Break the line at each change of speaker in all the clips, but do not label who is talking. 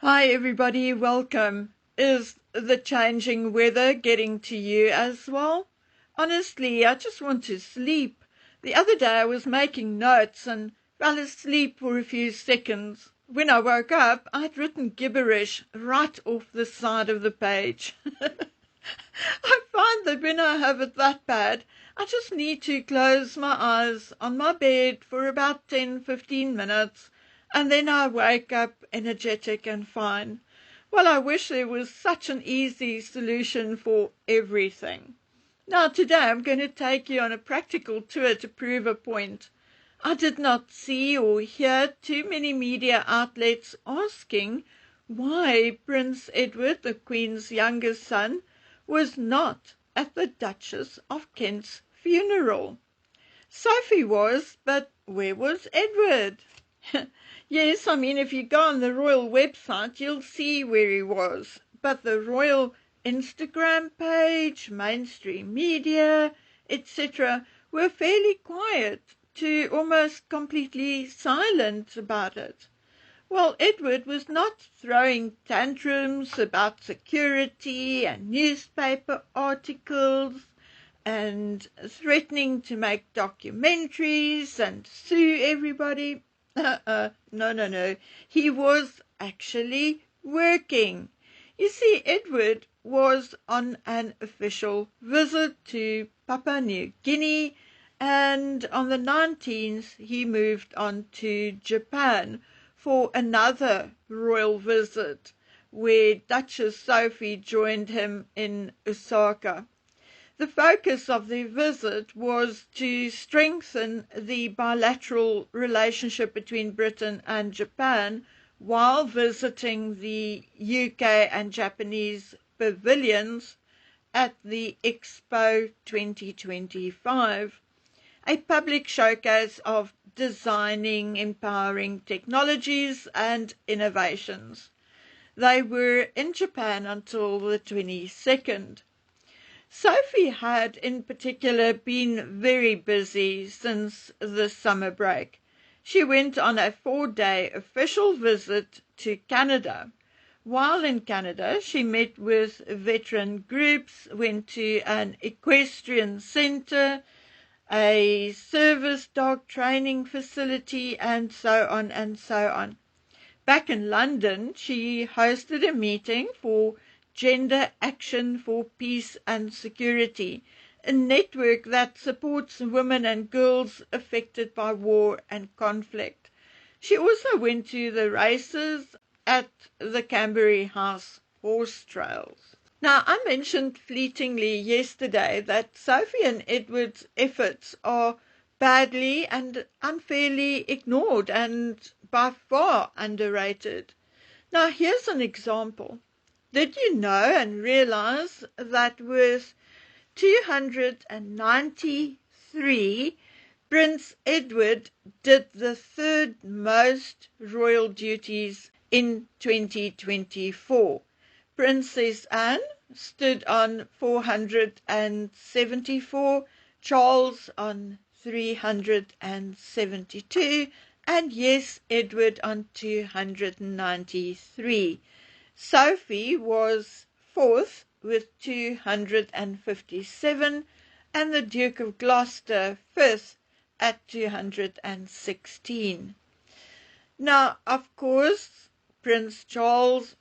Hi everybody, welcome. Is the changing weather getting to you as well? Honestly, I just want to sleep. The other day I was making notes and fell asleep for a few seconds. When I woke up, I'd written gibberish right off the side of the page. I find that when I have it that bad, I just need to close my eyes on my bed for about 10-15 minutes, and then I wake up energetic and fine. Well, I wish there was such an easy solution for everything. Now, today I'm going to take you on a practical tour to prove a point. I did not see or hear too many media outlets asking why Prince Edward, the Queen's youngest son, was not at the Duchess of Kent's funeral. Sophie was, but where was Edward? Yes, I mean, if you go on the royal website, you'll see where he was. But the royal Instagram page, mainstream media, etc., were fairly quiet to almost completely silent about it. Well, Edward was not throwing tantrums about security and newspaper articles and threatening to make documentaries and sue everybody. No. He was actually working. You see, Edward was on an official visit to Papua New Guinea, and on the 19th he moved on to Japan for another royal visit, where Duchess Sophie joined him in Osaka. The focus of the visit was to strengthen the bilateral relationship between Britain and Japan while visiting the UK and Japanese pavilions at the Expo 2025, a public showcase of designing, empowering technologies and innovations. They were in Japan until the 22nd. Sophie had in particular been very busy since the summer break. She went on a 4-day official visit to Canada. While in Canada, she met with veteran groups, went to an equestrian centre, a service dog training facility, and so on and so on. Back in London, she hosted a meeting for Gender Action for Peace and Security, a network that supports women and girls affected by war and conflict. She also went to the races at the Canberra House horse trails. Now, I mentioned fleetingly yesterday that Sophie and Edward's efforts are badly and unfairly ignored and by far underrated. Now, here's an example. Did you know and realize that with 293, Prince Edward did the third most royal duties in 2024? Princess Anne stood on 474, Charles on 372, and yes, Edward on 293. Sophie was fourth with 257, and the Duke of Gloucester fifth at 216. Now, of course, King Charles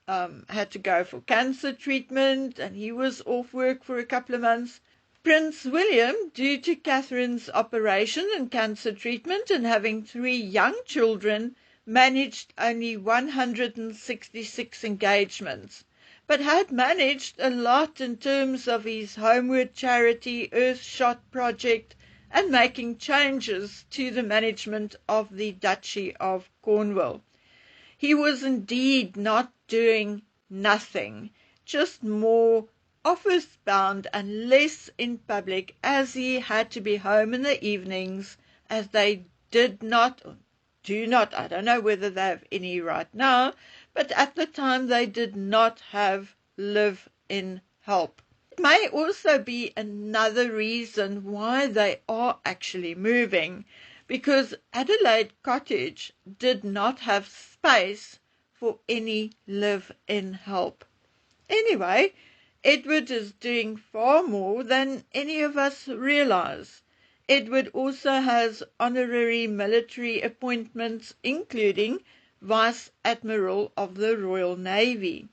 had to go for cancer treatment, and he was off work for a couple of months. Prince William, due to Catherine's operation and cancer treatment and having 3 young children, managed only 166 engagements, but had managed a lot in terms of his homeward charity Earthshot project and making changes to the management of the Duchy of Cornwall. He was indeed not doing nothing, just more office-bound and less in public, as he had to be home in the evenings, as they do not, I don't know whether they have any right now, but at the time they did not have live-in help. It may also be another reason why they are actually moving. because Adelaide Cottage did not have space for any live-in help. Anyway, Edward is doing far more than any of us realize. Edward also has honorary military appointments, including Vice Admiral of the Royal Navy.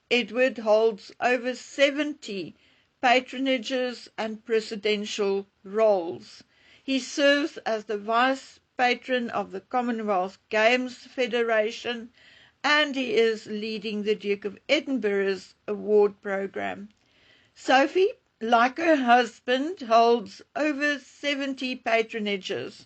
Edward holds over 70 patronages and presidential roles. He serves as the Vice Patron of the Commonwealth Games Federation, and he is leading the Duke of Edinburgh's award program. Sophie, like her husband, holds over 70 patronages.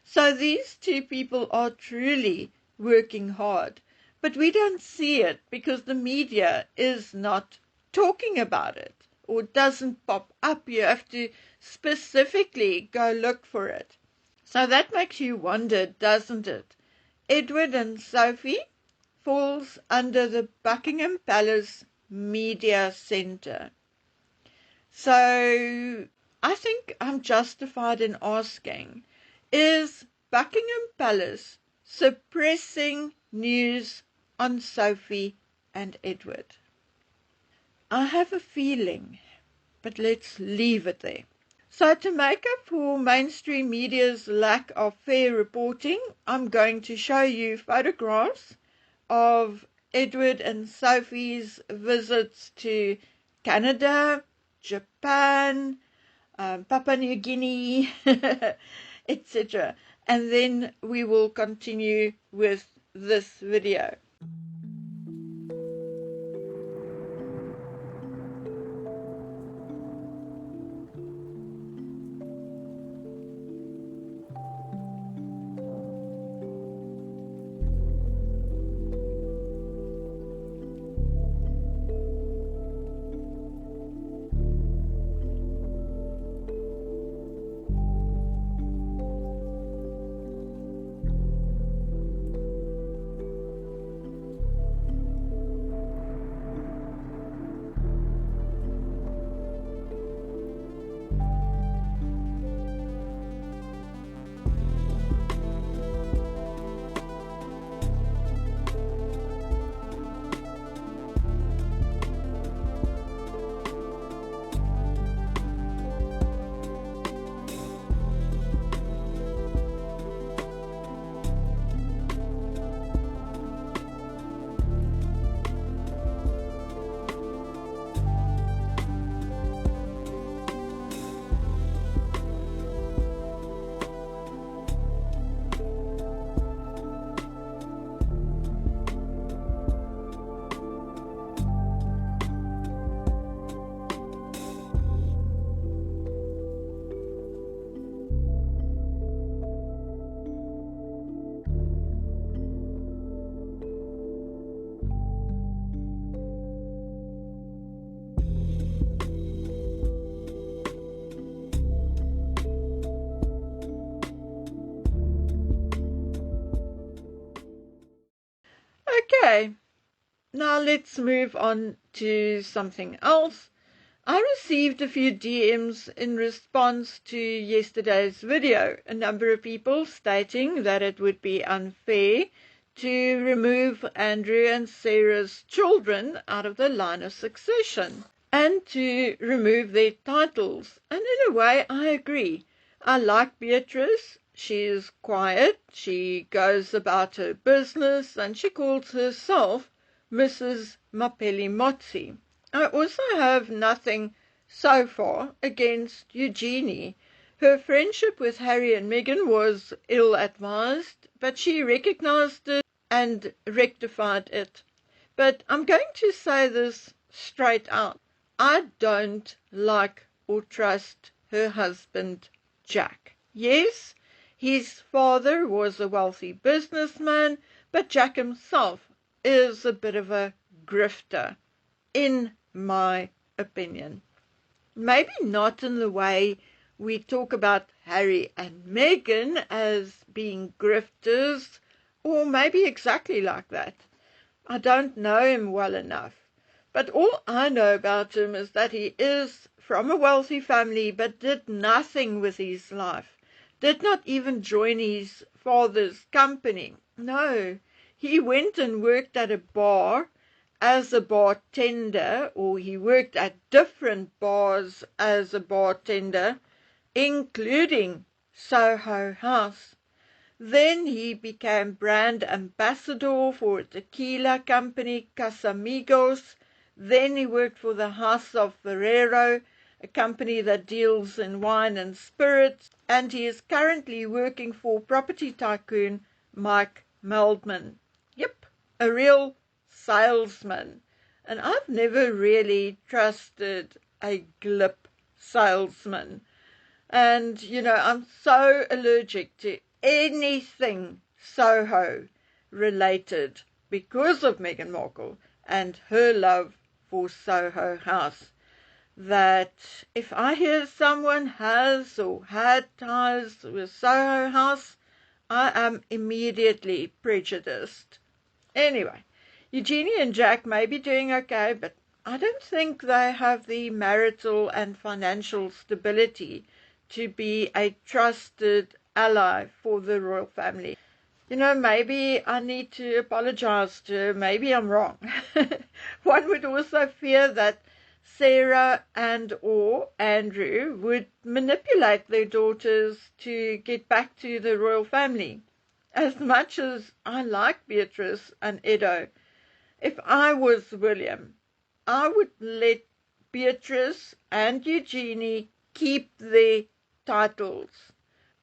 So these two people are truly working hard. But we don't see it because the media is not talking about it or doesn't pop up. You have to specifically go look for it. So that makes you wonder, doesn't it? Edward and Sophie falls under the Buckingham Palace Media Centre. So I think I'm justified in asking, is Buckingham Palace suppressing news on Sophie and Edward? I have a feeling, but let's leave it there. So to make up for mainstream media's lack of fair reporting, I'm going to show you photographs of Edward and Sophie's visits to Canada, Japan, Papua New Guinea, etc. And then we will continue with this video. Okay, now let's move on to something else. I received a few DMs in response to yesterday's video. A number of people stating that it would be unfair to remove Andrew and Sarah's children out of the line of succession and to remove their titles. And in a way, I agree. I like Beatrice. She is quiet, she goes about her business, and she calls herself Mrs. Mapeli Motsi. I also have nothing so far against Eugenie. Her friendship with Harry and Meghan was ill-advised, but she recognized it and rectified it. But I'm going to say this straight out. I don't like or trust her husband, Jack. Yes, his father was a wealthy businessman, but Jack himself is a bit of a grifter, in my opinion. Maybe not in the way we talk about Harry and Meghan as being grifters, or maybe exactly like that. I don't know him well enough. But all I know about him is that he is from a wealthy family, but did nothing with his life. did not even join his father's company. No, he went and worked at a bar as a bartender, or he worked at different bars as a bartender, including Soho House. Then he became brand ambassador for a tequila company, Casamigos. Then he worked for the House of Ferrero, a company that deals in wine and spirits. And he is currently working for property tycoon Mike Meldman. Yep, a real salesman. And I've never really trusted a glib salesman. And, I'm so allergic to anything Soho related because of Meghan Markle and her love for Soho House, that if I hear someone has or had ties with Soho House, I am immediately prejudiced. Anyway, Eugenie and Jack may be doing okay, but I don't think they have the marital and financial stability to be a trusted ally for the royal family. Maybe I need to apologize to her. Maybe I'm wrong. One would also fear that Sarah and or Andrew would manipulate their daughters to get back to the royal family. As much as I like Beatrice and Edo, if I was William, I would let Beatrice and Eugenie keep their titles,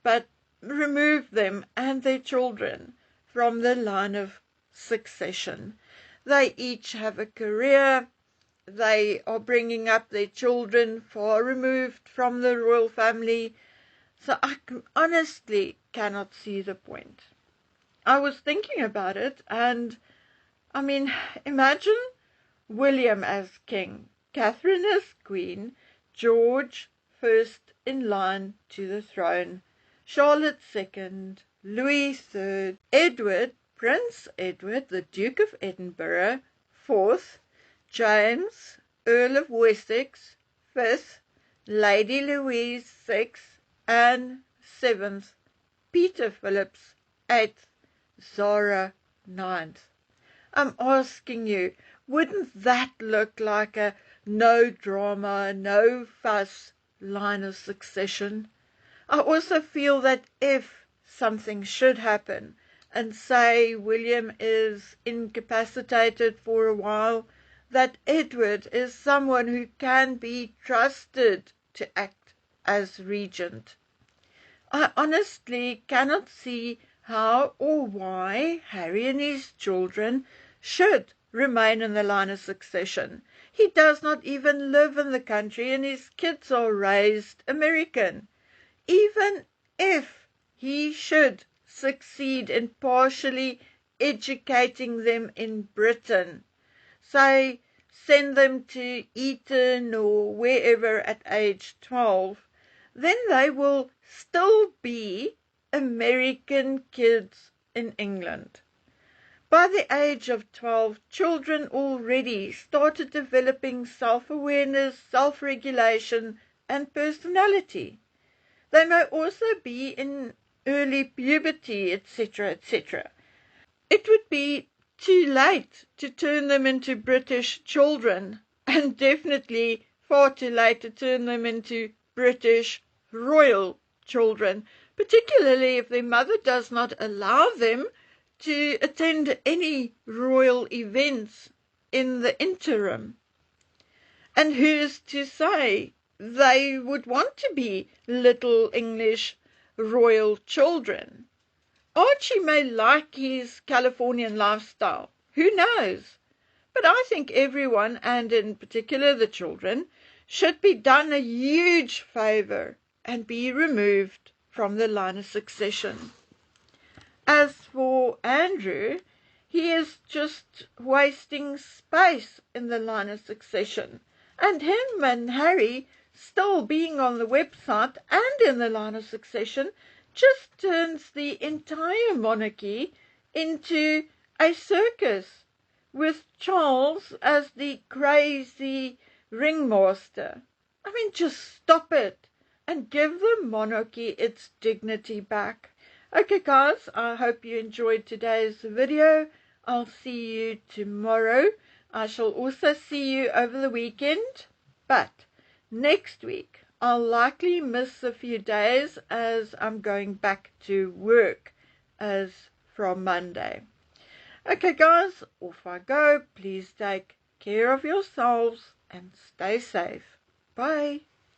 but remove them and their children from the line of succession. They each have a career. They are bringing up their children far removed from the royal family. So I honestly cannot see the point. I was thinking about it, and imagine William as king, Catherine as queen, George first in line to the throne, Charlotte second, Louis third, Edward, Prince Edward, the Duke of Edinburgh, fourth, James, Earl of Wessex, fifth, Lady Louise sixth, and seventh, Peter Phillips eighth, Zara ninth. I'm asking you, wouldn't that look like a no drama, no fuss line of succession? I also feel that if something should happen, and say William is incapacitated for a while, that Edward is someone who can be trusted to act as regent. I honestly cannot see how or why Harry and his children should remain in the line of succession. He does not even live in the country, and his kids are raised American. Even if he should succeed in partially educating them in Britain, say send them to Eton or wherever at age 12, then they will still be American kids in England. By the age of 12, children already started developing self-awareness, self-regulation, and personality. They may also be in early puberty, etc., etc. It would be too late to turn them into British children, and definitely far too late to turn them into British royal children, particularly if their mother does not allow them to attend any royal events in the interim. And who's to say they would want to be little English royal children? Archie may like his Californian lifestyle. Who knows? But I think everyone, and in particular the children, should be done a huge favor and be removed from the line of succession. As for Andrew, he is just wasting space in the line of succession. And him and Harry still being on the website and in the line of succession just turns the entire monarchy into a circus, with Charles as the crazy ringmaster. Just stop it and give the monarchy its dignity back. Okay, guys, I hope you enjoyed today's video. I'll see you tomorrow. I shall also see you over the weekend, but next week I'll likely miss a few days as I'm going back to work as from Monday. Okay, guys, off I go. Please take care of yourselves and stay safe. Bye.